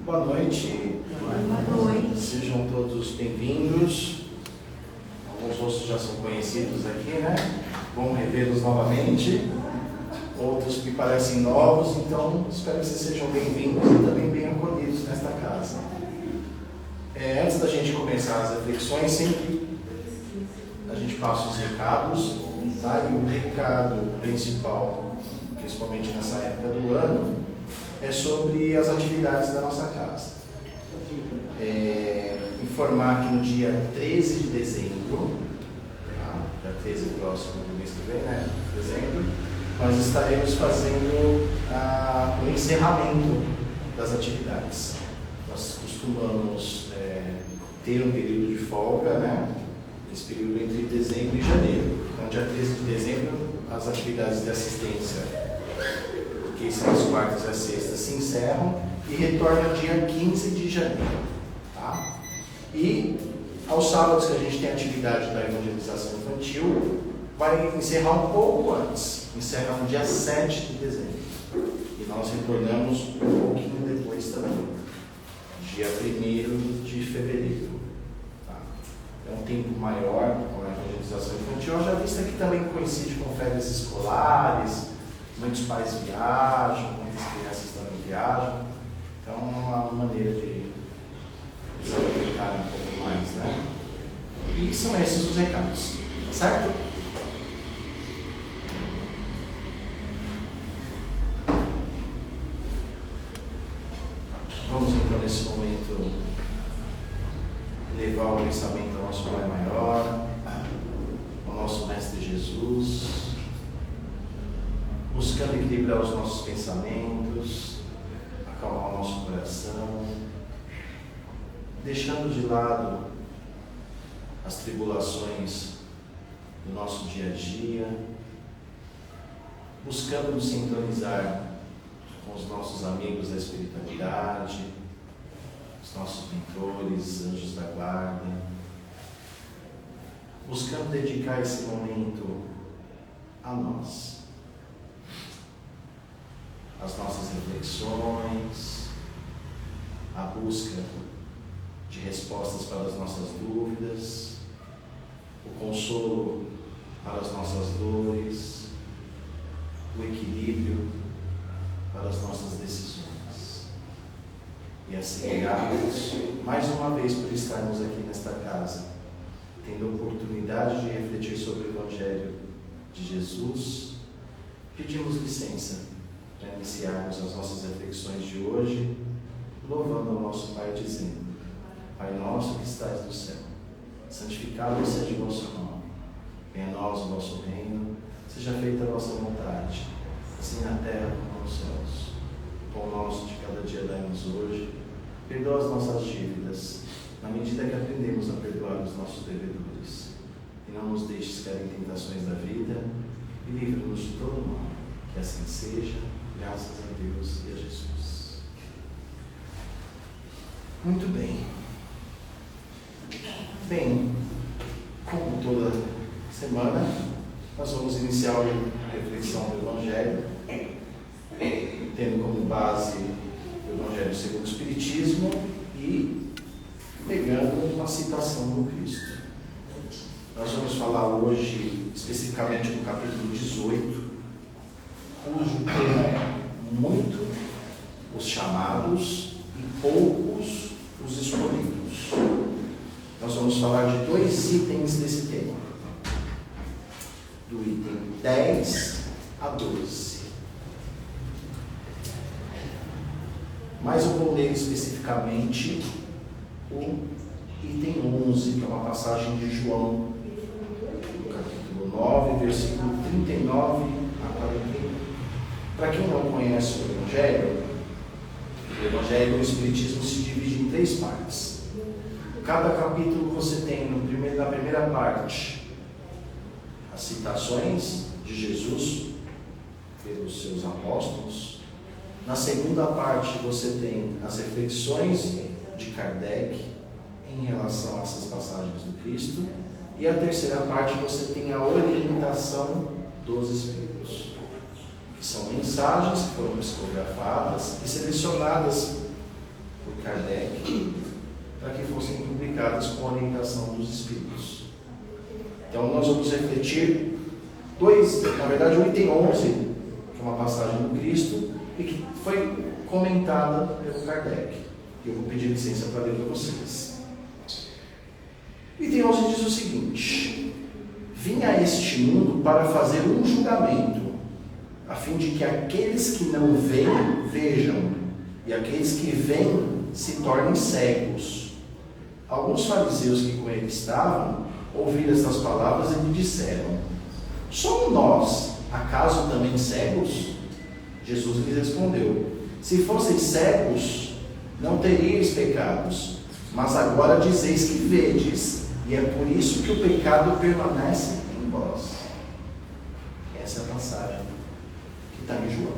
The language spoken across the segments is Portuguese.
Boa noite. Boa noite. Sejam todos bem-vindos. Alguns rostos já são conhecidos aqui, né? Bom revê-los novamente. Outros que parecem novos, então espero que vocês sejam bem-vindos e também bem acolhidos nesta casa. Antes da gente começar as reflexões, sempre a gente passa os recados, tá? E o recado principal, principalmente nessa época do ano, é sobre as atividades da nossa casa. Informar que no dia 13 de dezembro, dia 13 próximo do mês que vem, né? Dezembro, nós estaremos fazendo o encerramento das atividades. Nós costumamos ter um período de folga, né? Esse período entre dezembro e janeiro. Então, dia 13 de dezembro, as atividades de assistência, que são as quartas e as sextas, se encerram e retornam dia 15 de janeiro. Tá? E aos sábados que a gente tem a atividade da evangelização infantil, vai encerrar um pouco antes, encerra no dia 7 de dezembro. E nós retornamos um pouquinho depois também, dia 1º de fevereiro. Tá? É um tempo maior com a evangelização infantil, já visto que também coincide com férias escolares, muitos pais viajam, muitas crianças também viajam, então é uma maneira de se aplicar um pouco mais, né? E são esses os recados, certo? Vamos então nesse momento levar o pensamento ao nosso Pai Maior, ao nosso Mestre Jesus, buscando equilibrar os nossos pensamentos, acalmar o nosso coração, deixando de lado as tribulações do nosso dia a dia, buscando nos sintonizar com os nossos amigos da espiritualidade, os nossos mentores, anjos da guarda, buscando dedicar esse momento a nós, as nossas reflexões, a busca de respostas para as nossas dúvidas, o consolo para as nossas dores, o equilíbrio para as nossas decisões. E assim, gratos mais uma vez por estarmos aqui nesta casa, tendo a oportunidade de refletir sobre o Evangelho de Jesus, pedimos licença para iniciarmos as nossas reflexões de hoje, louvando ao nosso Pai, dizendo: Pai nosso que estais no céu, santificado seja o vosso nome, venha a nós o vosso reino, seja feita a vossa vontade, assim na terra como nos céus. O pão nosso de cada dia dai-nos hoje, perdoa as nossas dívidas, na medida que aprendemos a perdoar os nossos devedores, e não nos deixes cair em tentações da vida, e livra-nos de todo mal. Que assim seja, graças a Deus e a Jesus. Muito bem. Bem, como toda semana, nós vamos iniciar a reflexão do Evangelho, tendo como base o Evangelho segundo o Espiritismo e pegando uma citação do Cristo. Nós vamos falar hoje especificamente do capítulo 18, cujo tema é muito os chamados e poucos os escolhidos. Nós vamos falar de 2 itens desse tema, do item 10 a 12. Mas eu vou ler especificamente o item 11, que é uma passagem de João, no capítulo 9, versículo 39 a 41. Para quem não conhece o Evangelho do Espiritismo se divide em 3 partes. Cada capítulo você tem na primeira parte as citações de Jesus pelos seus apóstolos. Na segunda parte você tem as reflexões de Kardec em relação a essas passagens do Cristo. E a terceira parte você tem a orientação dos Espíritos, que são mensagens que foram psicografadas e selecionadas por Kardec, para que fossem publicadas com a orientação dos Espíritos. Então nós vamos refletir na verdade o item 11, que é uma passagem do Cristo, e que foi comentada pelo Kardec. Eu vou pedir licença para ler para vocês. O item 11 diz o seguinte: vim a este mundo para fazer um julgamento, a fim de que aqueles que não veem, vejam, e aqueles que veem se tornem cegos. Alguns fariseus que com ele estavam ouviram estas palavras e lhe disseram: somos nós, acaso também cegos? Jesus lhes respondeu: se fosseis cegos, não teríeis pecados, mas agora dizeis que vedes, e é por isso que o pecado permanece em vós. Essa é a passagem que está em João.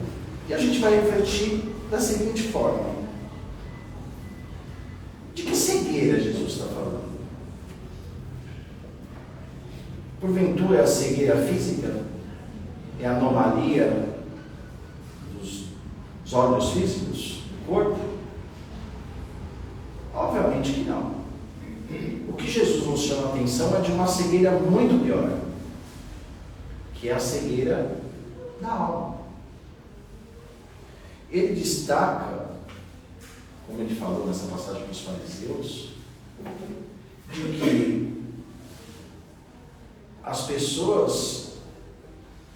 E a gente vai refletir da seguinte forma: de que cegueira Jesus está falando? Porventura é a cegueira física? É a anomalia dos olhos físicos do corpo? Obviamente que não. O que Jesus nos chama a atenção é de uma cegueira muito pior, que é a cegueira da alma. Ele destaca, como ele falou nessa passagem dos fariseus, de que as pessoas,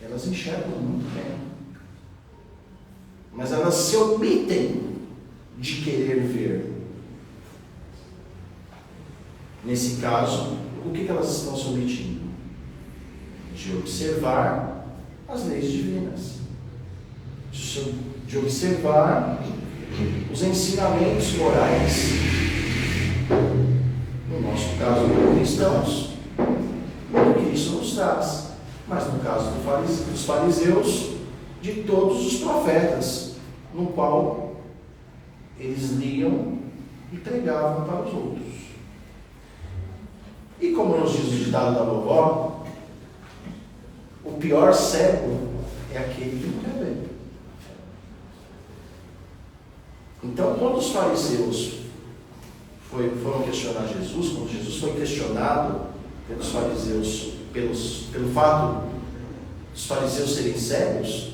elas enxergam muito bem, mas elas se omitem de querer ver. Nesse caso, o que elas estão se omitindo? De observar as leis divinas, de observar os ensinamentos morais, no nosso caso, como cristãos, que Cristo nos traz, mas no caso dos fariseus, de todos os profetas, no qual eles liam e pregavam para os outros. E como nos diz o ditado da vovó, o pior cego é aquele que não quer ver. Então, quando os fariseus foram questionar Jesus, quando Jesus foi questionado pelos fariseus, pelo fato dos fariseus serem cegos,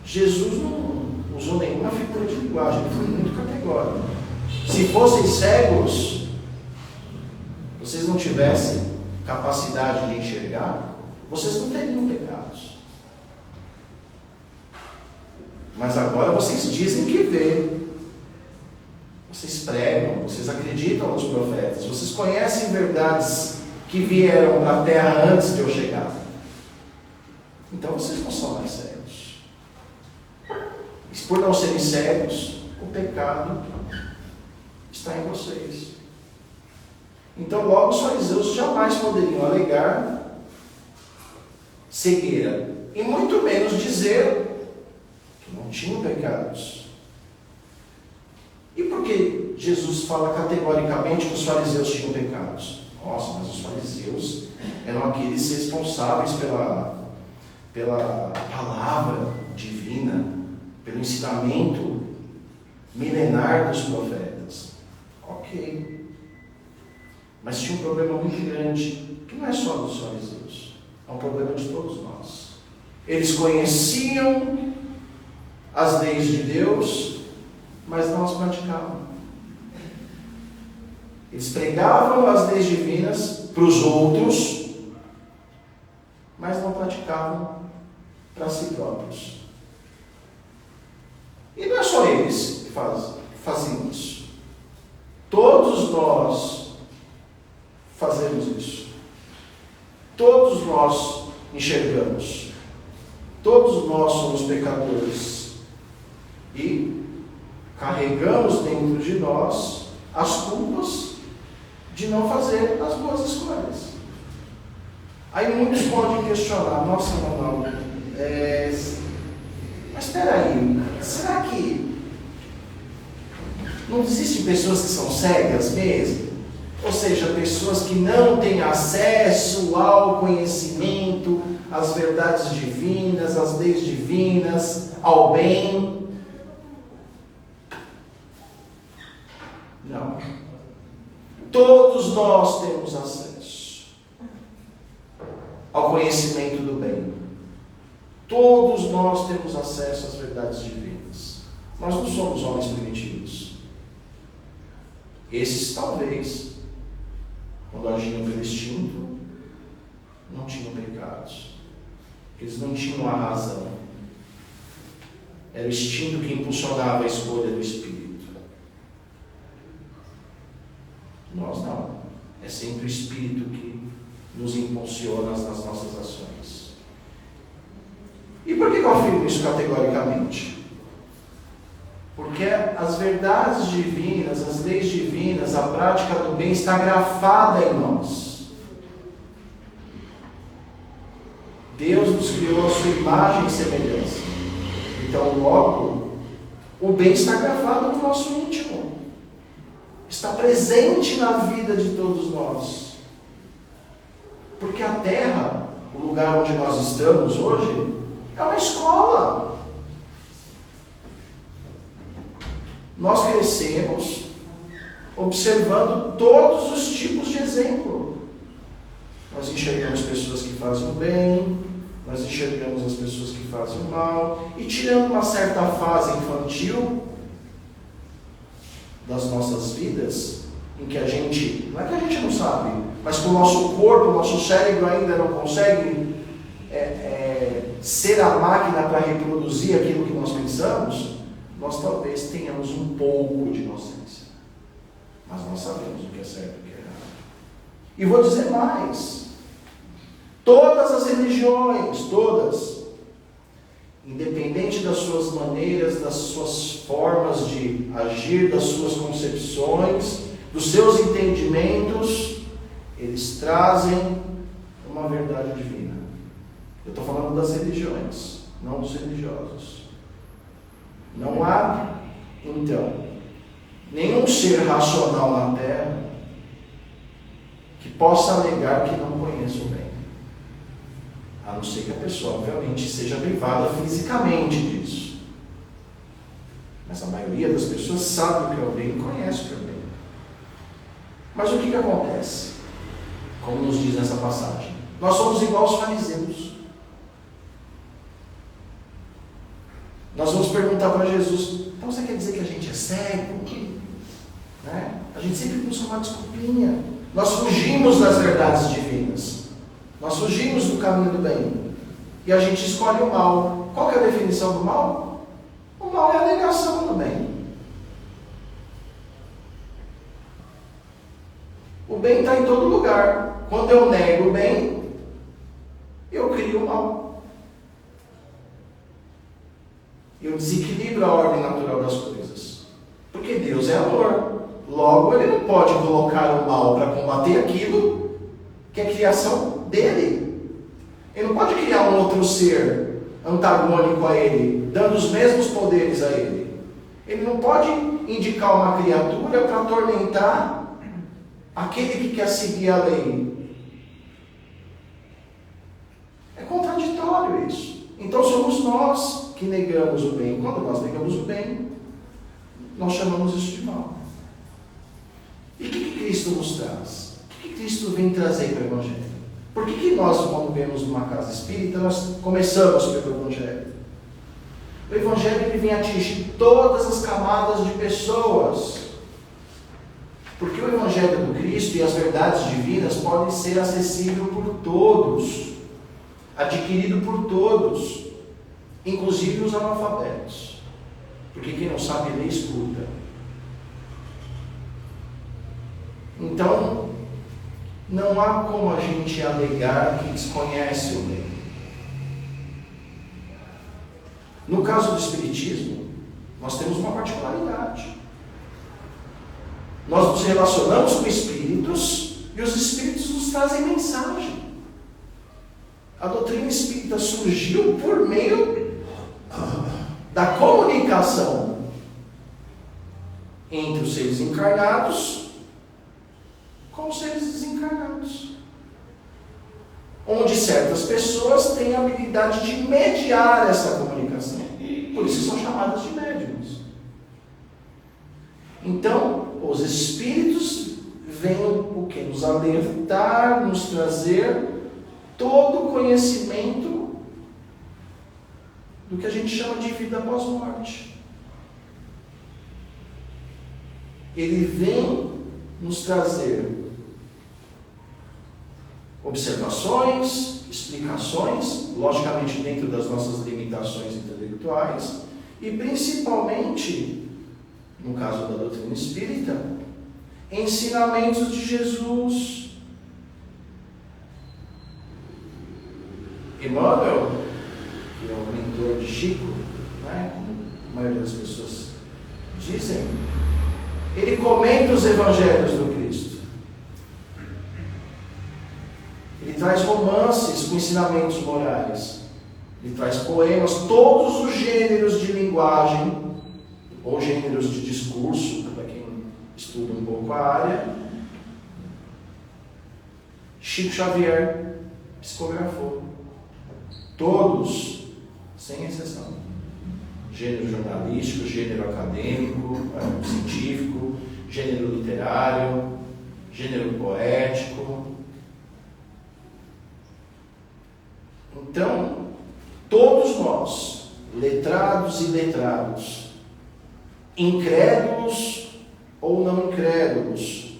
Jesus não usou nenhuma figura de linguagem, ele foi muito categórico. Se fossem cegos, vocês não tivessem capacidade de enxergar, vocês não teriam pecados. Mas agora vocês dizem que vê. Vocês pregam, vocês acreditam nos profetas, vocês conhecem verdades que vieram da terra antes de eu chegar. Então vocês não são mais cegos. E por não serem cegos, o pecado está em vocês. Então logo os fariseus jamais poderiam alegar cegueira, e muito menos dizer que não tinham pecados. E por que Jesus fala categoricamente que os fariseus tinham pecados? Nossa, mas os fariseus eram aqueles responsáveis pela palavra divina, pelo ensinamento milenar dos profetas. Ok. Mas tinha um problema muito grande, que não é só dos fariseus, é um problema de todos nós. Eles conheciam as leis de Deus, mas não as praticavam. Eles pregavam as leis divinas para os outros, mas não praticavam para si próprios. E não é só eles que fazem isso. Todos nós fazemos isso. Todos nós enxergamos. Todos nós somos pecadores. E carregamos dentro de nós as culpas de não fazer as boas escolhas. Aí muitos podem questionar: nossa, não, mas espera aí, será que não existem pessoas que são cegas mesmo? Ou seja, pessoas que não têm acesso ao conhecimento, às verdades divinas, às leis divinas, ao bem. Todos nós temos acesso ao conhecimento do bem. Todos nós temos acesso às verdades divinas. Nós não somos homens primitivos. Esses talvez, quando agiam pelo instinto, não tinham pecados. Eles não tinham a razão. Era o instinto que impulsionava a escolha do Espírito. Nós não. É sempre o Espírito que nos impulsiona nas nossas ações. E por que eu afirmo isso categoricamente? Porque as verdades divinas, as leis divinas, a prática do bem está grafada em nós. Deus nos criou a sua imagem e semelhança. Então, logo, o bem está gravado no nosso íntimo. Está presente na vida de todos nós. Porque a Terra, o lugar onde nós estamos hoje, é uma escola. Nós crescemos observando todos os tipos de exemplo. Nós enxergamos pessoas que fazem o bem, nós enxergamos as pessoas que fazem o mal, e tirando uma certa fase infantil das nossas vidas, em que a gente, não é que a gente não sabe, mas que o nosso corpo, o nosso cérebro ainda não consegue ser a máquina para reproduzir aquilo que nós pensamos, nós talvez tenhamos um pouco de inocência. Mas nós sabemos o que é certo e o que é errado. E vou dizer mais. Todas as religiões, todas, independente das suas maneiras, das suas formas de agir, das suas concepções, dos seus entendimentos, eles trazem uma verdade divina. Eu estou falando das religiões, não dos religiosos. Não há, então, nenhum ser racional na Terra que possa alegar que não conheça o bem. A não ser que a pessoa, obviamente, seja privada fisicamente disso. Mas a maioria das pessoas sabe o que é o bem e conhece o que é o bem. Mas o que acontece? Como nos diz nessa passagem? Nós somos igual aos fariseus. Nós vamos perguntar para Jesus, então você quer dizer que a gente é cego? Né? A gente sempre busca uma desculpinha. Nós fugimos das verdades divinas. Nós fugimos do caminho do bem. E a gente escolhe o mal. Qual que é a definição do mal? O mal é a negação do bem. O bem está em todo lugar. Quando eu nego o bem, eu crio o mal. Eu desequilibro a ordem natural das coisas. Porque Deus é amor. Logo, Ele não pode colocar o mal para combater aquilo que é criação dele. Ele não pode criar um outro ser antagônico a Ele, dando os mesmos poderes a Ele. Ele não pode indicar uma criatura para atormentar aquele que quer seguir a lei. É contraditório isso. Então somos nós que negamos o bem. Quando nós negamos o bem, nós chamamos isso de mal. E o que Cristo nos traz? O que Cristo vem trazer para o Evangelho? Por que nós, quando vemos numa casa espírita, nós começamos pelo Evangelho? O Evangelho ele vem atingir todas as camadas de pessoas. Porque o Evangelho do Cristo e as verdades divinas podem ser acessíveis por todos, adquirido por todos, inclusive os analfabetos. Porque quem não sabe ler, escuta. Então, não há como a gente alegar que desconhece o bem. No caso do Espiritismo, nós temos uma particularidade. Nós nos relacionamos com espíritos e os espíritos nos trazem mensagem. A doutrina espírita surgiu por meio da comunicação entre os seres encarnados com os seres desencarnados, onde certas pessoas têm a habilidade de mediar essa comunicação, por isso são chamadas de médiuns. Então, os espíritos vem o que? Nos alertar, nos trazer todo o conhecimento do que a gente chama de vida após morte. Ele vem nos trazer observações, explicações, logicamente dentro das nossas limitações intelectuais, e principalmente, no caso da doutrina espírita, ensinamentos de Jesus. Emmanuel, que é o mentor de Chico, né, como a maioria das pessoas dizem, ele comenta os evangelhos do Cristo. Ele traz romances com ensinamentos morais. Ele traz poemas, todos os gêneros de linguagem, ou gêneros de discurso, para quem estuda um pouco a área. Chico Xavier psicografou. Todos, sem exceção. Gênero jornalístico, gênero acadêmico, científico, gênero literário, gênero poético. Então, todos nós, letrados e letrados, incrédulos ou não incrédulos,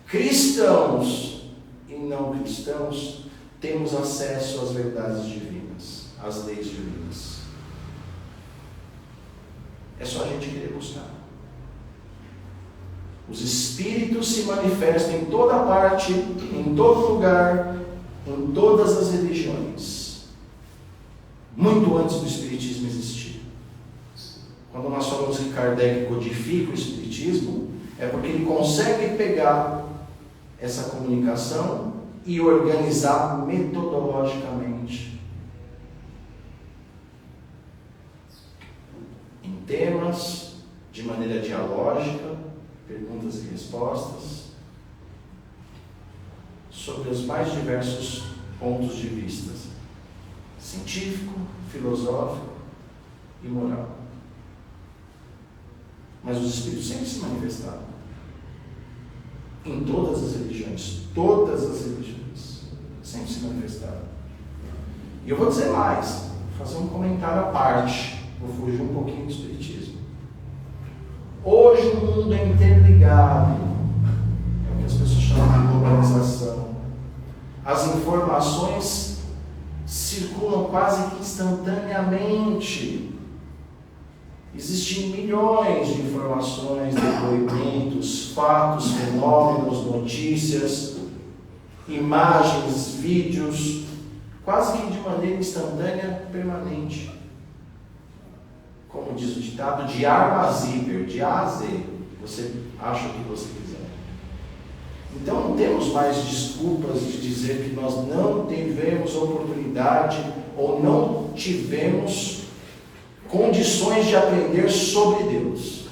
cristãos e não cristãos, temos acesso às verdades divinas, às leis divinas. É só a gente querer buscar. Os Espíritos se manifestam em toda parte, em todo lugar, em todas as religiões. Muito antes do Espiritismo existir. Quando nós falamos que Kardec codifica o Espiritismo, é porque ele consegue pegar essa comunicação e organizar metodologicamente em temas, de maneira dialógica, perguntas e respostas, sobre os mais diversos pontos de vista, científico, filosófico e moral. Mas os Espíritos sempre se manifestaram em todas as religiões, sempre se manifestaram. E eu vou dizer mais, vou fazer um comentário à parte, vou fugir um pouquinho do Espiritismo. Hoje o mundo é interligado, é o que as pessoas chamam de globalização. As informações circulam quase que instantaneamente. Existem milhões de informações, depoimentos, fatos, fenômenos, notícias, imagens, vídeos, quase que de maneira instantânea, permanente. Como diz o ditado, de arma a zíper, de A a Z, você acha o que você quiser. Então não temos mais desculpas de dizer que nós não tivemos oportunidade ou não tivemos condições de aprender sobre Deus.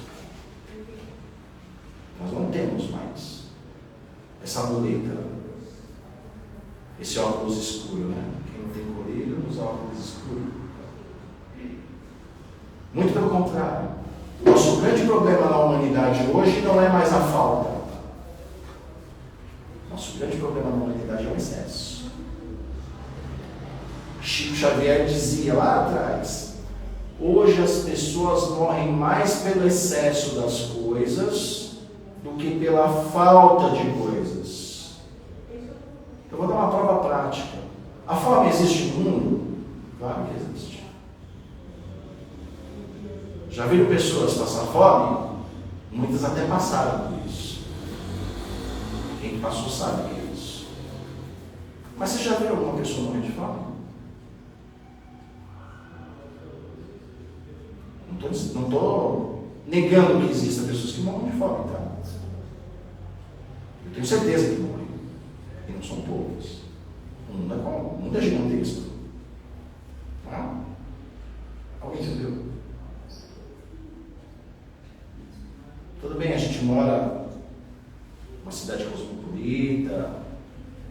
Nós não temos mais essa muleta, esse óculos escuro, né? Quem não tem colírio usa óculos escuros. Muito pelo contrário. Nosso grande problema na humanidade hoje não é mais a falta. Nosso grande problema na humanidade é o excesso. Chico Xavier dizia lá atrás: hoje as pessoas morrem mais pelo excesso das coisas do que pela falta de coisas. Eu vou dar uma prova prática. A fome existe no mundo? Claro que existe. Já viram pessoas passar fome? Muitas até passaram por isso. Quem passou sabe o que é isso. Mas você já viu alguma pessoa morrer de fome? Não estou negando que existam pessoas que morrem de fome, tá? Eu tenho certeza que morrem. E não são poucas. O mundo é gigantesco. Tá? Alguém entendeu? Tudo bem, a gente mora numa cidade cosmopolita,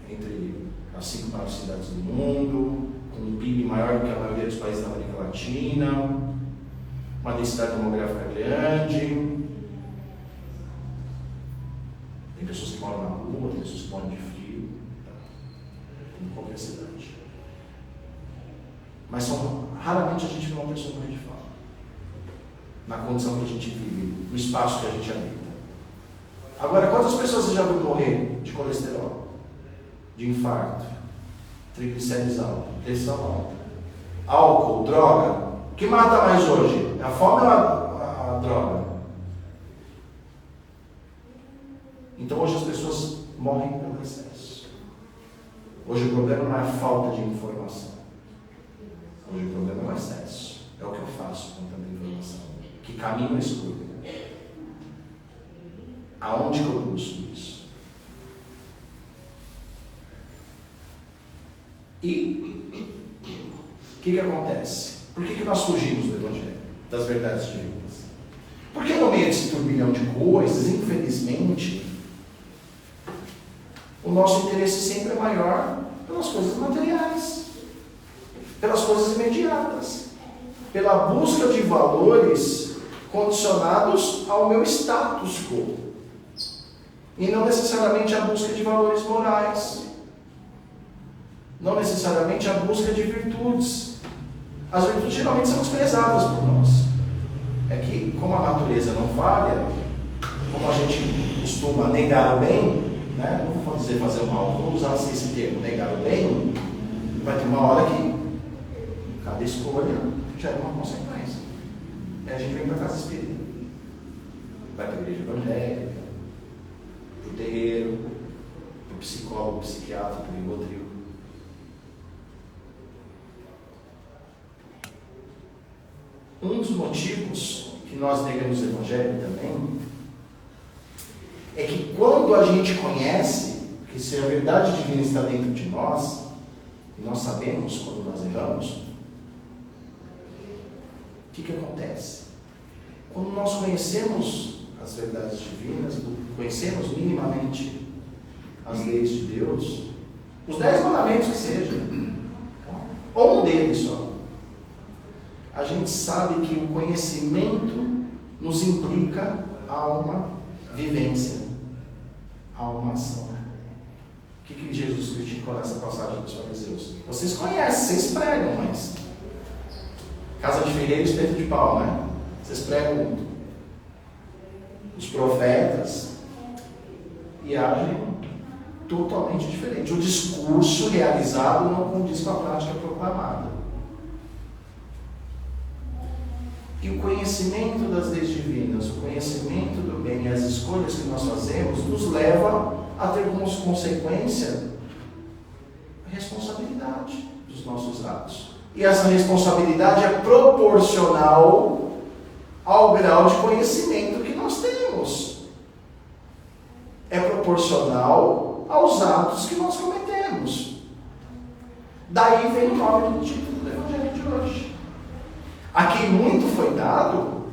entre as 5 maiores cidades do mundo, com um PIB maior do que a maioria dos países da América Latina, uma densidade demográfica grande. Tem pessoas que moram na rua, tem pessoas que moram de frio, em qualquer cidade. Mas raramente a gente vê uma pessoa morrer de fome. Na condição que a gente vive, no espaço que a gente habita. Agora, quantas pessoas você já viu morrer de colesterol, de infarto, triglicérides altos, pressão alta, álcool, droga? O que mata mais hoje? É a fome ou a droga? Então hoje as pessoas morrem pelo excesso. Hoje o problema não é a falta de informação. Hoje o problema é o excesso. É o que eu faço com tanta informação. Que caminho eu escolho? Aonde que eu busco isso? E o que acontece? Por que nós fugimos do Evangelho? Das verdades divinas? Porque no meio desse turbilhão de coisas, infelizmente, o nosso interesse sempre é maior pelas coisas materiais, pelas coisas imediatas, pela busca de valores condicionados ao meu status quo, e não necessariamente a busca de valores morais, não necessariamente a busca de virtudes. As virtudes geralmente são desprezadas por nós. É que, como a natureza não falha, como a gente costuma negar o bem, né? Não vou dizer fazer o mal, vou usar esse termo, negar o bem, vai ter uma hora que cada escolha gera uma consequência. Aí a gente vem para casa espírita, vai para a igreja evangélica, para o terreiro, para o psicólogo, psiquiatra, para o ribotril. Um dos motivos que nós negamos o Evangelho também é que quando a gente conhece que se a verdade divina está dentro de nós, e nós sabemos quando nós erramos, o que acontece? Quando nós conhecemos as verdades divinas, conhecemos minimamente as leis de Deus, os 10 mandamentos que seja, ou um deles só, a gente sabe que o conhecimento nos implica a uma vivência, a uma ação. O que Jesus criticou nessa passagem dos fariseus? Vocês conhecem, vocês pregam, mas casa de ferreiro, espeto de pau, né? Vocês pregam os profetas e agem totalmente diferente. O discurso realizado não condiz com a prática proclamada. E o conhecimento das leis divinas, o conhecimento do bem e as escolhas que nós fazemos nos leva a ter como consequência a responsabilidade dos nossos atos. E essa responsabilidade é proporcional ao grau de conhecimento que nós temos. É proporcional aos atos que nós cometemos. Daí vem o nome do título do Evangelho de hoje. A quem muito foi dado,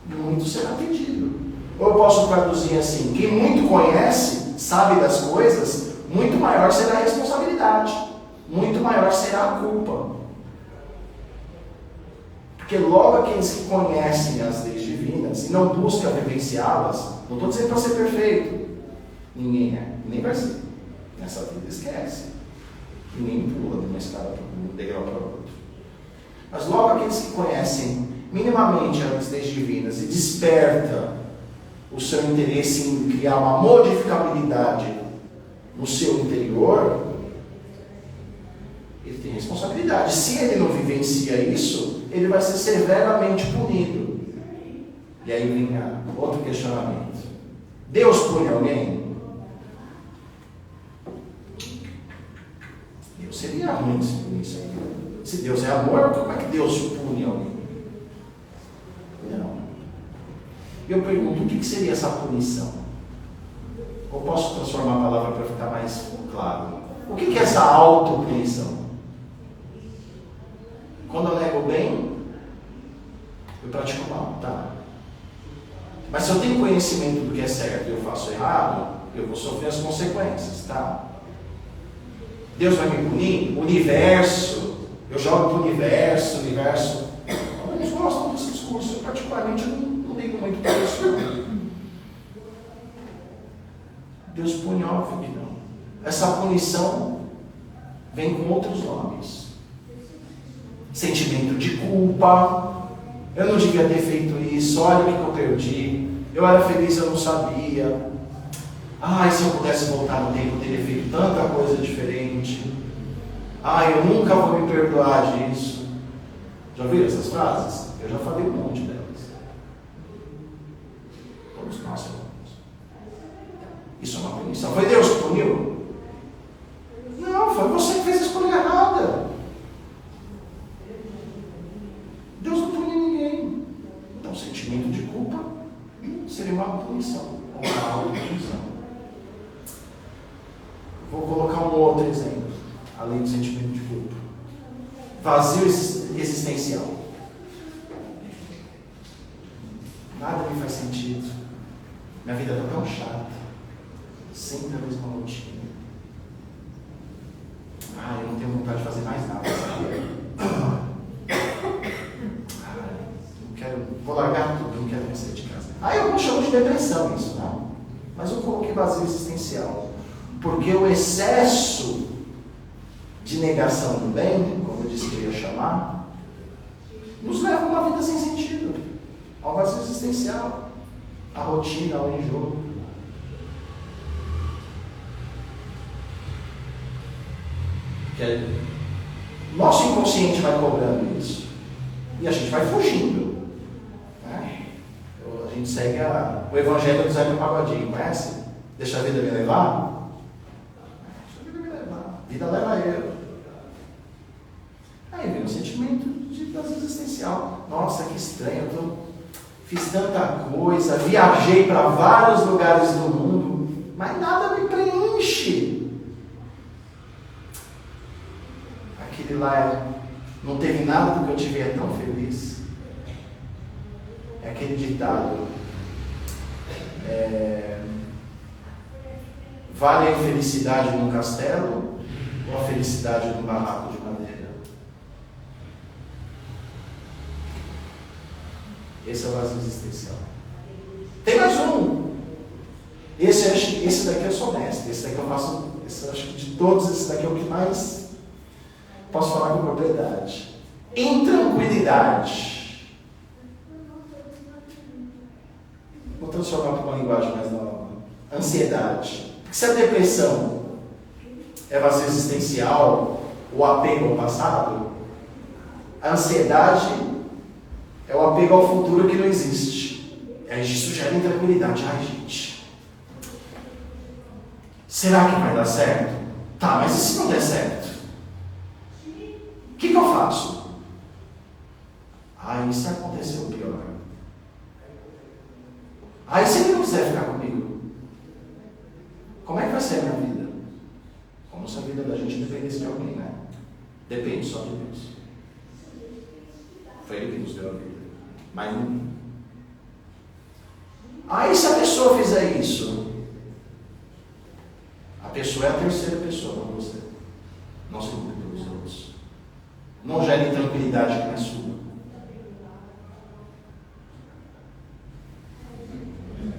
muito será pedido. Ou eu posso traduzir assim: quem muito conhece, sabe das coisas, muito maior será a responsabilidade, muito maior será a culpa. Porque logo aqueles que conhecem as leis divinas e não buscam vivenciá-las, não estou dizendo para ser perfeito, ninguém é, nem vai ser. Nessa vida esquece. Ninguém pula de uma escada para um degrau para o outro. Mas logo aqueles que conhecem minimamente as leis divinas e desperta o seu interesse em criar uma modificabilidade no seu interior, ele tem responsabilidade. Se ele não vivencia isso, ele vai ser severamente punido. E aí vem outro questionamento: Deus pune alguém? Deus seria ruim se punisse alguém. Se Deus é amor, como é que Deus pune alguém? Não. Eu pergunto, o que seria essa punição? Ou posso transformar a palavra para ficar mais claro? O que é essa autopunição? Quando eu nego o bem, eu pratico mal, tá? Mas se eu tenho conhecimento do que é certo e eu faço errado, eu vou sofrer as consequências, tá? Deus vai me punir? O universo, eu jogo para o universo. Alguns gostam desse discurso, eu particularmente não ligo muito para isso. Deus pune, óbvio que não. Essa punição vem com outros nomes. Sentimento de culpa. Eu não devia ter feito isso. Olha o que eu perdi. Eu era feliz, eu não sabia. Ai, se eu pudesse voltar no tempo, eu teria feito tanta coisa diferente. Ai, eu nunca vou me perdoar disso. Já ouviram essas frases? Eu já falei um monte delas. Todos nós falamos. Isso é uma punição. Foi Deus que puniu? Não, foi você que fez a escolha errada. Deus não puniu ninguém. Então, sentimento de culpa seria uma punição, uma auto-punição. Vou colocar um outro exemplo, além do sentimento de culpa. Vazio existencial. Nada me faz sentido. Minha vida está tão chata. Sempre a mesma rotina. Eu não tenho vontade de fazer mais nada. Vou largar tudo, não quero mais sair de casa. Eu não chamo de depressão isso, não. Mas eu coloquei vazio existencial. Porque o excesso de negação do bem, como eu disse que eu ia chamar, nos leva a uma vida sem sentido. Ao vazio existencial. À rotina, ao enjoo. Nosso inconsciente vai cobrando isso. E a gente vai fugindo. A gente segue o evangelho do Zeca Pagodinho, conhece? Deixa a vida me levar? Deixa a vida me levar. A vida leva eu. Aí vem o sentimento de vazio existencial. Nossa, que estranho. Fiz tanta coisa, viajei para vários lugares do mundo, mas nada me preenche. Aquele lá não teve nada do que eu tive, é tão feliz. É aquele ditado. Vale a infelicidade num castelo ou a felicidade num barraco de madeira? Esse é o vazio existencial. Tem mais um. Esse daqui eu sou mestre. Esse daqui eu faço. Acho que de todos, esse daqui é o que mais posso falar com propriedade. Intranquilidade. Vou transformar para uma linguagem mais nova. Ansiedade. Porque se a depressão é vazio existencial, o apego ao passado, a ansiedade é o apego ao futuro que não existe. Aí isso gera intranquilidade. Ai, gente, será que vai dar certo? Tá, mas e se não der certo? O que eu faço? E se acontecer o pior? E se ele não quiser ficar comigo? Como é que vai ser a minha vida? Como se a vida da gente dependesse de alguém, né? Depende só de Deus. Foi Ele que nos deu a vida. Mas não. E se a pessoa fizer isso? A pessoa é a terceira pessoa, não você. Não se culpe pelos outros. Não gere tranquilidade que não é sua.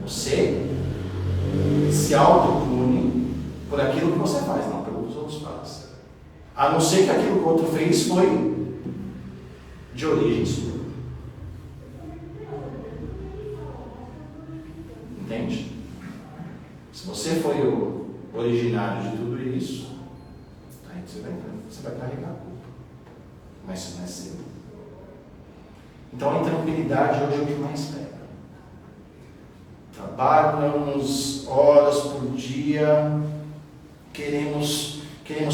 Você se autopune por aquilo que você faz, não pelo que os outros fazem. A não ser que aquilo que o outro fez foi de origem sua. Entende? Se você foi o originário de tudo isso, aí você vai carregar a culpa. Mas isso não é seu. Então a intranquilidade hoje é o que mais pega. Trabalhamos horas por dia, queremos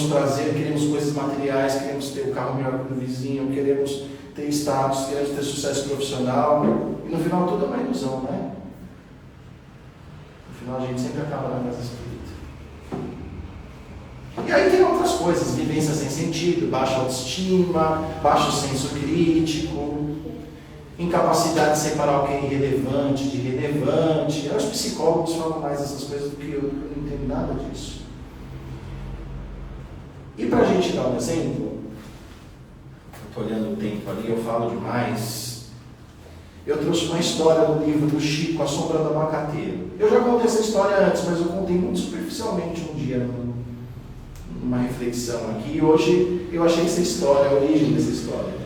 prazer, queremos coisas materiais, queremos ter o carro melhor que o vizinho, queremos ter status, queremos ter sucesso profissional, e no final tudo é uma ilusão, né? No final a gente sempre acaba na casa espírita. E aí tem outras coisas, vivência sem sentido, baixa autoestima, baixo senso crítico, incapacidade de separar o que é irrelevante de relevante. Os psicólogos falam mais dessas coisas do que eu não entendo nada disso. E para a gente dar um exemplo, eu estou olhando o tempo ali, eu falo demais. eu trouxe uma história do livro do Chico, A Sombra do Abacateiro. Eu já contei essa história antes, mas eu contei muito superficialmente um dia, numa reflexão aqui. E hoje eu achei essa história, a origem dessa história.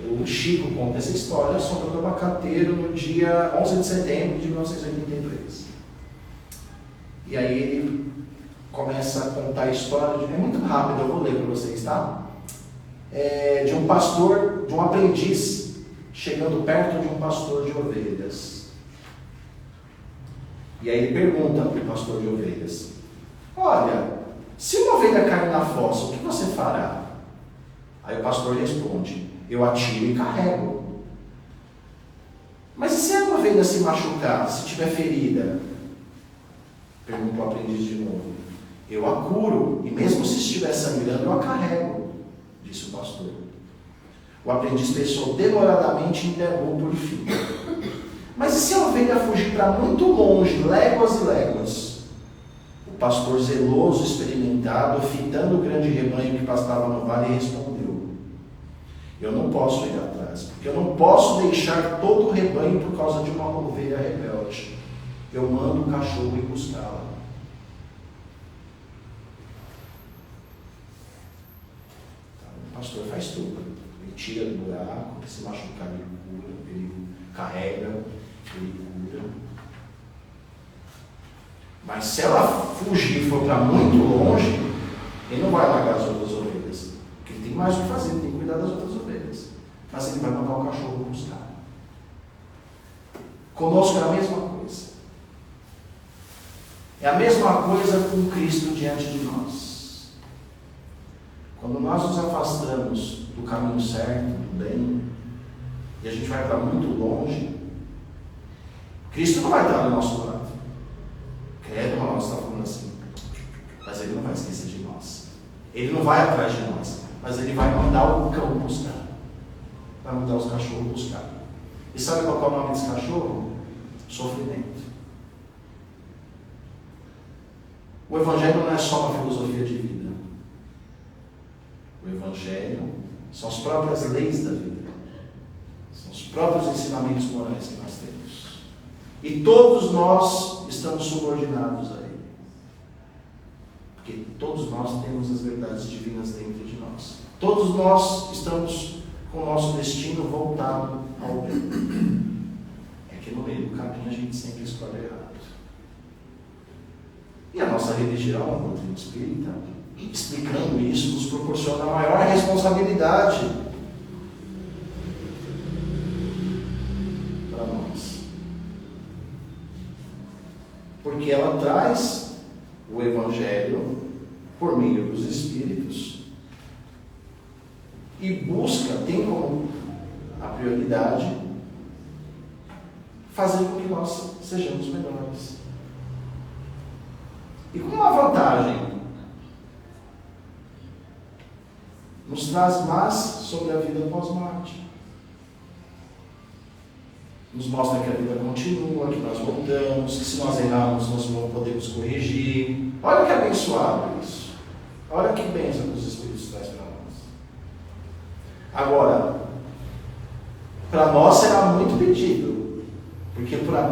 O Chico conta essa história, A Sombra do Abacateiro, no dia 11 de setembro de 1982. E aí ele começa a contar a história, é muito rápido, eu vou ler para vocês, tá? De um pastor, de um aprendiz, chegando perto de um pastor de ovelhas. E aí ele pergunta para o pastor de ovelhas: olha, se uma ovelha cair na fossa, o que você fará? Aí o pastor responde: eu atiro e carrego. Mas e se a ovelha se machucar, se tiver ferida? Pergunta o aprendiz de novo. Eu a curo, e mesmo se estiver sangrando, eu a carrego, disse o pastor. O aprendiz pensou demoradamente e interrogou por fim: mas e se a ovelha fugir para muito longe, léguas e léguas? O pastor zeloso, experimentado, fitando o grande rebanho que pastava no vale, respondeu: eu não posso ir atrás, porque eu não posso deixar todo o rebanho por causa de uma ovelha rebelde. Eu mando o cachorro ir buscá-la. O pastor faz tudo. Ele tira do buraco, se machucar ele cura, ele carrega, ele cura. Mas se ela fugir e for para muito longe, ele não vai largar as outras ovelhas, porque ele tem mais o que fazer, ele tem que cuidar das outras ovelhas. Mas ele vai mandar o cachorro buscar. Conosco é a mesma coisa. É a mesma coisa com Cristo diante de nós. Quando nós nos afastamos do caminho certo, do bem, e a gente vai para muito longe, Cristo não vai estar do nosso lado. Credo, nós está falando assim. Mas Ele não vai esquecer de nós. Ele não vai atrás de nós. Mas Ele vai mandar o cão buscar. Vai mandar os cachorros buscar. E sabe qual é o nome desse cachorro? Sofrimento. O Evangelho não é só uma filosofia de vida. O Evangelho são as próprias leis da vida. São os próprios ensinamentos morais que nós temos. E todos nós estamos subordinados a Ele. Porque todos nós temos as verdades divinas dentro de nós. Todos nós estamos com o nosso destino voltado ao bem. É que no meio do caminho a gente sempre escolhe errado. E a nossa religião, a doutrina espírita, explicando isso, nos proporciona a maior responsabilidade para nós. Porque ela traz o Evangelho por meio dos Espíritos e busca, tem como a prioridade, fazer com que nós sejamos melhores. E com uma vantagem, nos traz mais sobre a vida pós-morte. Nos mostra que a vida continua, que nós voltamos, que se nós errarmos, nós podemos corrigir. Olha que abençoado isso. Olha que bênção que os Espíritos trazem para nós. Agora, para nós será muito pedido, porque para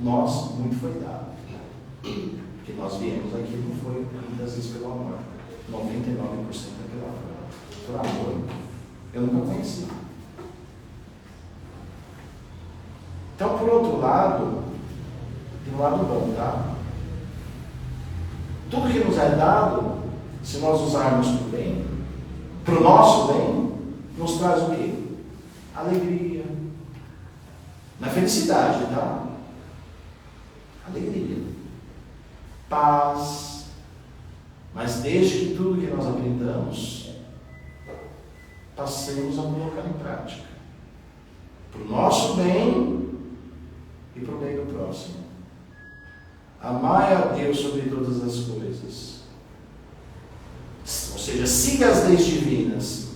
nós muito foi dado. Porque nós viemos aqui não foi muitas vezes pelo amor. 99% é pelo amor. Por amor, eu nunca conheci. Então, por outro lado, tem um lado bom, tá? Tudo que nos é dado, se nós usarmos para o bem, para o nosso bem, nos traz o quê? Alegria. Na felicidade, tá? Alegria. Paz. Mas desde que tudo que nós aprendamos, passemos a colocar em prática. Para o nosso bem e para o bem do próximo. Amai a Deus sobre todas as coisas. Ou seja, siga as leis divinas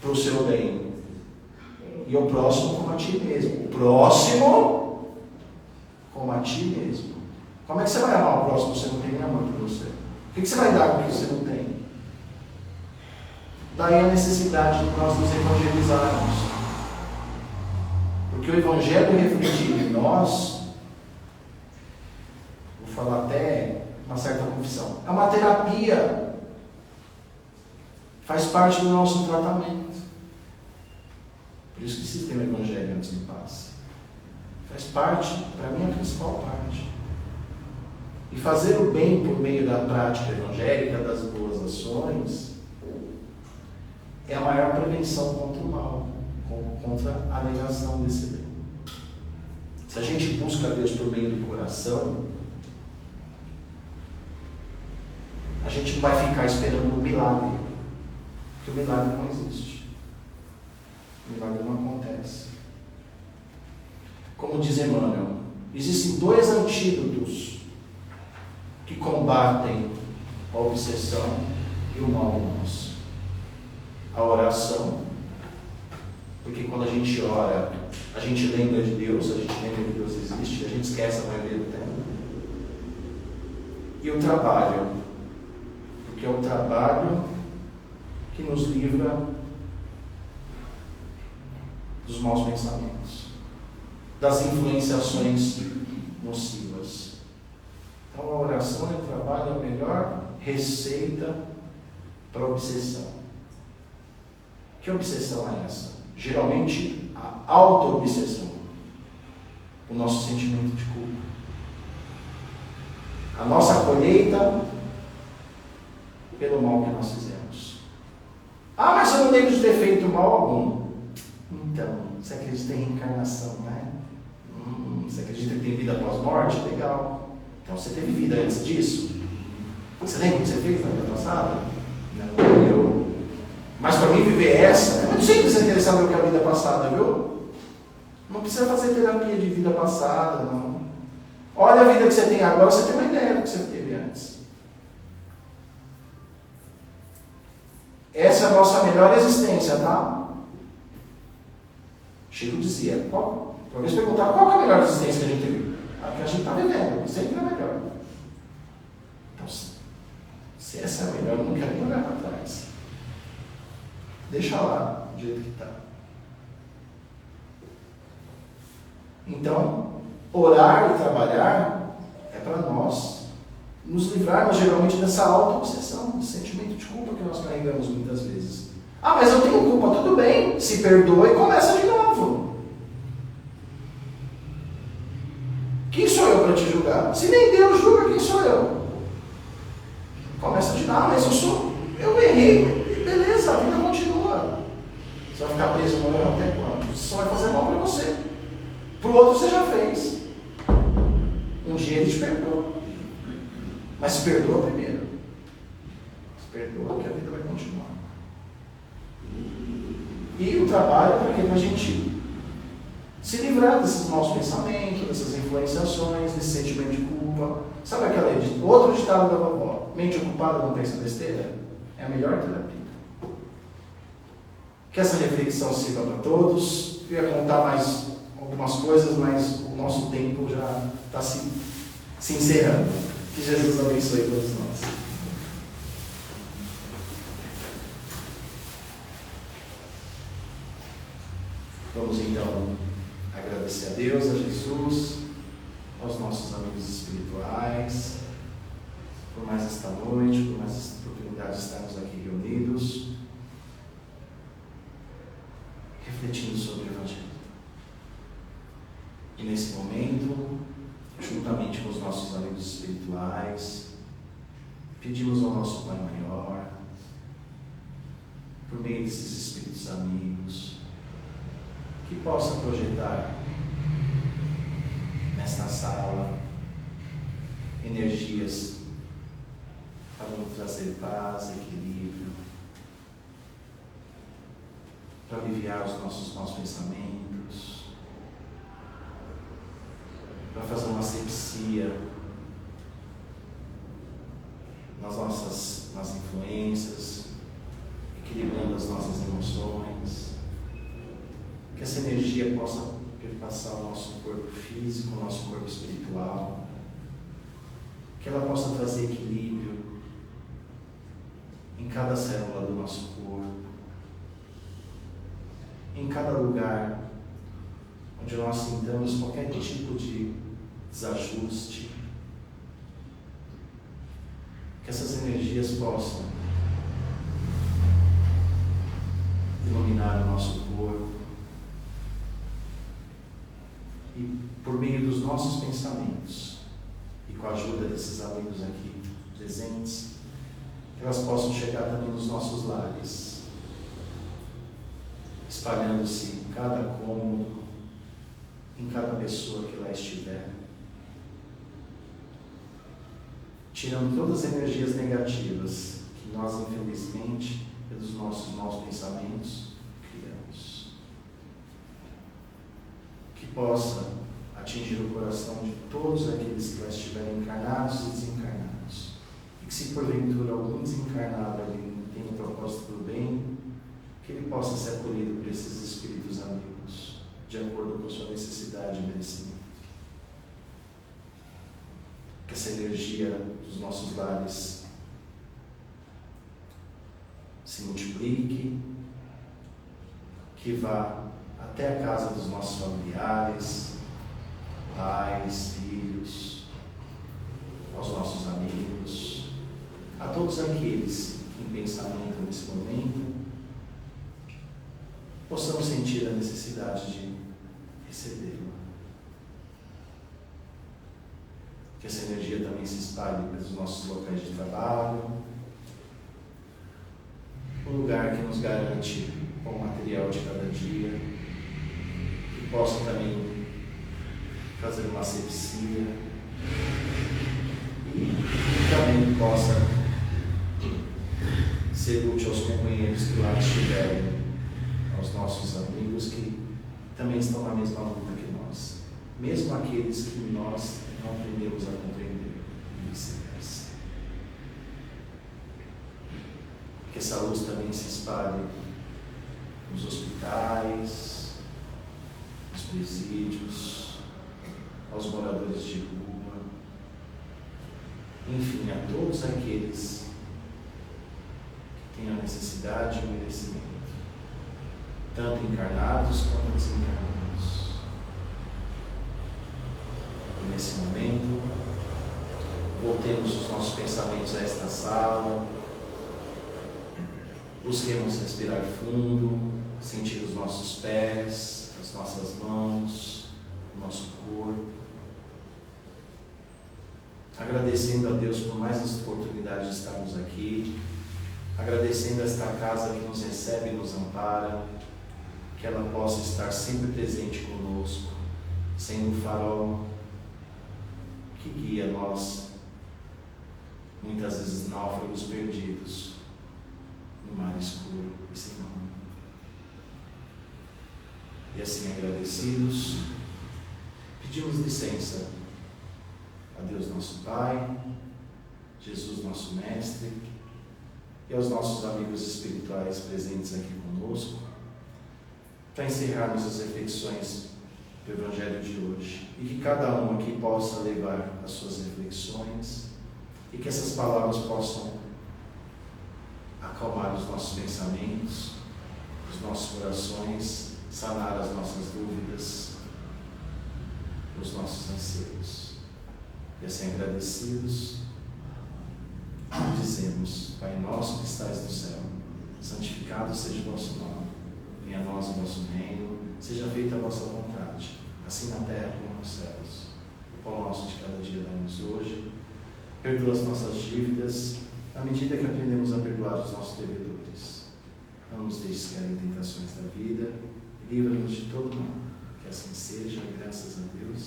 para o seu bem. E o próximo como a ti mesmo. O próximo como a ti mesmo. Como é que você vai amar o próximo se você não tem nem amor por você? O que você vai dar com o que você não tem? Daí a necessidade de nós nos evangelizarmos. Porque o Evangelho refletido em nós, vou falar até uma certa confissão, é uma terapia, faz parte do nosso tratamento. Por isso que se tem o Evangelho antes do passe. Faz parte, para mim, a principal parte. E fazer o bem por meio da prática evangélica, das boas ações, é a maior prevenção contra o mal, contra a negação desse bem. Se a gente busca Deus por meio do coração, a gente não vai ficar esperando um milagre, porque o milagre não existe. O milagre não acontece. Como diz Emmanuel, existem 2 antídotos que combatem a obsessão e o mal em nós. A oração, porque quando a gente ora, a gente lembra de Deus, a gente lembra que Deus existe, a gente esquece a maioria do tempo. E o trabalho, porque é o trabalho que nos livra dos maus pensamentos, das influenciações nocivas. Então a oração e o trabalho é a melhor receita para a obsessão. Que obsessão é essa? Geralmente a auto-obsessão, o nosso sentimento de culpa. A nossa colheita pelo mal que nós fizemos. Ah, mas eu não lembro de ter feito mal algum. Então, você acredita em reencarnação, né? Você acredita que tem vida após morte? Legal. Então você teve vida antes disso? Você lembra o que você fez na vida passada? Não, eu. Mas para mim viver essa, é muito simples você querer saber o que é a vida passada, viu? Não precisa fazer terapia de vida passada, não. Olha a vida que você tem agora, você tem uma ideia do que você teve antes. Essa é a nossa melhor existência, tá? Chico dizia, talvez perguntar qual é a melhor existência que a gente teve? A que a gente está vivendo, sempre é melhor. Então, se essa é a melhor, eu não quero nem olhar para trás. Deixa lá, do jeito que está. Então, orar e trabalhar é para nós nos livrarmos geralmente dessa auto-obsessão, desse sentimento de culpa que nós carregamos muitas vezes. Ah, mas eu tenho culpa, tudo bem, se perdoa e começa de novo. Quem sou eu para te julgar? Se nem Deus julga, quem sou eu? Começa de novo, mas eu errei, beleza, a vida continua. Você vai ficar preso no erro até quando? Isso só vai fazer mal para você. Para o outro você já fez. Um dia ele te perdoa. Mas se perdoa primeiro. Se perdoa que a vida vai continuar. E o trabalho é para que a gente se livrar desses maus pensamentos, dessas influenciações, desse sentimento de culpa. Sabe outro ditado da vovó? Mente ocupada não pensa besteira? É a melhor terapia. Que essa reflexão sirva para todos. Eu ia contar mais algumas coisas, mas o nosso tempo já está se encerrando. Que Jesus abençoe todos nós. Vamos então agradecer a Deus, a Jesus, aos nossos amigos espirituais, por mais esta noite, por mais esta oportunidade de estarmos aqui reunidos, refletindo sobre o Evangelho. E nesse momento, juntamente com os nossos amigos espirituais, pedimos ao nosso Pai Maior, por meio desses espíritos amigos, que possa projetar nesta sala energias para nos trazer paz, equilíbrio, para aliviar os nossos maus pensamentos, para fazer uma asepsia nas influências, equilibrando as nossas emoções, que essa energia possa perpassar o nosso corpo físico, o nosso corpo espiritual, que ela possa trazer equilíbrio em cada célula do nosso corpo, em cada lugar onde nós sintamos qualquer tipo de desajuste, que essas energias possam iluminar o nosso corpo e, por meio dos nossos pensamentos e com a ajuda desses amigos aqui presentes, que elas possam chegar também nos nossos lares, espalhando-se em cada cômodo, em cada pessoa que lá estiver, tirando todas as energias negativas que nós, infelizmente, pelos nossos maus pensamentos, criamos. Que possa atingir o coração de todos aqueles que lá estiverem encarnados e desencarnados. E que, se porventura algum desencarnado ali tem um propósito do bem, que ele possa ser acolhido por esses espíritos amigos, de acordo com sua necessidade e merecimento. Que essa energia dos nossos lares se multiplique, que vá até a casa dos nossos familiares, pais, filhos, aos nossos amigos, a todos aqueles que em pensamento nesse momento possamos sentir a necessidade de recebê-lo. Que essa energia também se espalhe pelos nossos locais de trabalho, um lugar que nos garante o material de cada dia, que possa também fazer uma asepsia e também possa ser útil aos companheiros que lá estiverem, aos nossos amigos que também estão na mesma luta que nós, mesmo aqueles que nós não aprendemos a compreender, e vice-versa. Que essa luz também se espalhe nos hospitais, nos presídios, aos moradores de rua, enfim, a todos aqueles que têm a necessidade e o merecimento, tanto encarnados quanto desencarnados. E nesse momento, voltemos os nossos pensamentos a esta sala, busquemos respirar fundo, sentir os nossos pés, as nossas mãos, o nosso corpo, agradecendo a Deus por mais essa oportunidade de estarmos aqui, agradecendo esta casa que nos recebe e nos ampara, que ela possa estar sempre presente conosco, sendo um farol que guia nós, muitas vezes náufragos perdidos no mar escuro e sem rumo. E assim, agradecidos, pedimos licença a Deus nosso Pai, Jesus nosso Mestre e aos nossos amigos espirituais presentes aqui conosco, para encerrarmos as reflexões do Evangelho de hoje, e que cada um aqui possa levar as suas reflexões e que essas palavras possam acalmar os nossos pensamentos, os nossos corações, sanar as nossas dúvidas, os nossos anseios. E assim, agradecidos, dizemos: Pai nosso que estais no céu, santificado seja o vosso nome, venha a nós o vosso reino, seja feita a vossa vontade, assim na terra como nos céus. O pão nosso de cada dia dá-nos hoje, perdoa as nossas dívidas, à medida que aprendemos a perdoar os nossos devedores. Não nos deixes cair em tentações da vida, e livra-nos de todo mal. Que assim seja, graças a Deus.